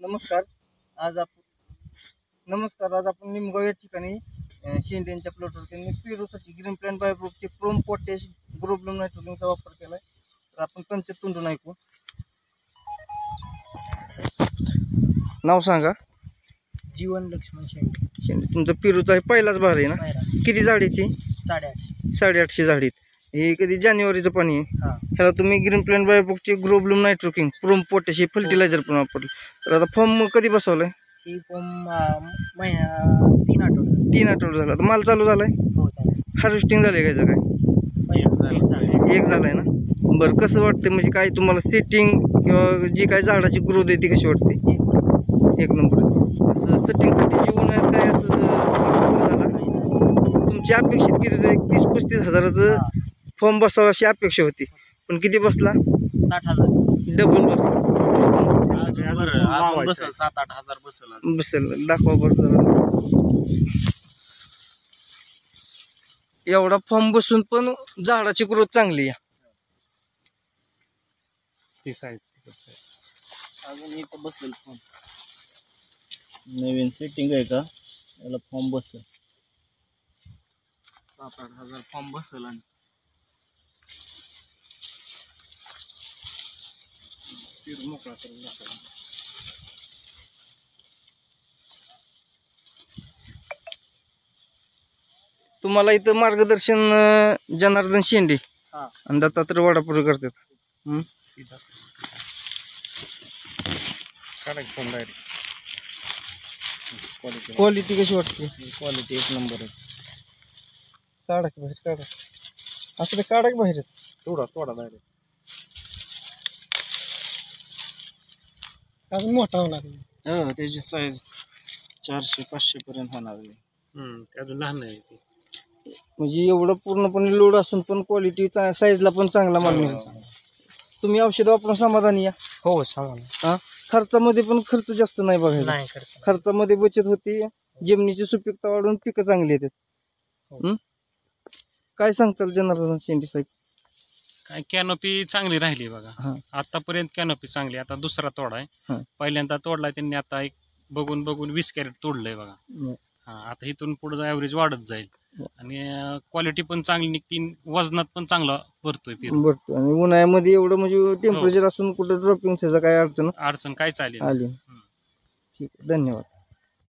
नमस्कार. आज आपण निमगाव या ठिकाणी शेंडे यांच्या प्लॉटवर त्यांनी पेरूसाठी ग्रीन प्लॅन्ट बायोप्रोचे प्रोम पोटॅश ग्रोब्लम नायट्रोजनचा वापर केलाय. तर आपण त्यांच्या तोंडून ऐकू. नाव सांगा. जीवन लक्ष्मण शेंडे. शेंडे तुमचा पेरूचा आहे पहिलाच भार आहे ना? किती झाड आहे ती? 850. 850 झाड आहेत. हे कधी जानेवारीचं पाणी आहे. हा. ह्याला तुम्ही ग्रीन प्लॅन्ट बायोप्रोचे ग्रोब्लम नायट्रोकिंग प्रोम पोटॅश हे फर्टिलायझर पण वापरलं. तर आता फॉर्म कधी बसवलाय? ही महिना 3 आठवडे. 3 आठवडे झाला. तर माल चालू झालाय? हो चालेल. हार्वेस्टिंग झाले काय? एक झालाय ना? बरं, कसं वाटतं म्हणजे काय तुम्हाला सेटिंग किंवा जी काय झाडाची ग्रोथ आहे ती कशी वाटते? एक नंबर. असं सेटिंगसाठी जीवन आहे काय असं त्रास झाला? तुमची अपेक्षित किती होती? 30-35 हजाराचं फॉर्म बसावा अशी अपेक्षा होती, पण किती बसला? 60,000. डबल बसला. बसेल 7-8 हजार बसेल. दाखवा बरं जरा. एवढा फॉर्म बसून पण झाडाची ग्रोथ चांगली आहे. अजून इथं बसेल फॉर्म. नवीन सेटिंग आहे का? याला फॉर्म बसेल 7-8 हजार फॉर्म बसेल. आणि मोकळा करून दाखवा. तुम्हाला इथं मार्गदर्शन जनार्दन शेंडे आणि दत्तात्रय वाडापुरे करतात. क्वालिटी कशी वाटते? क्वालिटी एक नंबर आहे. काढा की बाहेर, काढा. असं ते काढा की बाहेरच. थोडा डायरेक्ट. अजून मोठा होणार. हो, त्याची साईज 400-500 पर्यंत होणार आहे. ते अजून लहान आहे. म्हणजे एवढं पूर्णपणे लोड असून पण क्वालिटी साईजला पण चांगला माल मिळेल. तुम्ही औषध वापरून समाधानी या? हो समाधान. खर्चामध्ये पण खर्च जास्त नाही बघायला. नाही खर्चामध्ये बचत होती. जमिनीची सुपीकता वाढून पिकं चांगली येतात. काय सांगताल जनार्दन शेंडे साहेब? काय कॅनोपी चांगली राहिली बघा. आतापर्यंत कॅनोपी चांगली. आता दुसरा तोडा आहे. पहिल्यांदा तोडलाय त्यांनी. आता एक बघून 20 कॅरेट तोडलंय बघा. आता इथून पुढे ॲव्हरेज वाढत जाईल आणि क्वालिटी पण चांगली निघती. वजनात पण चांगला भरतोय. आणि उन्हाळ्यामध्ये एवढं म्हणजे टेम्परेचर असून कुठं ड्रॉपिंग काय अडचण काय चालेल आली? ठीक आहे, धन्यवाद.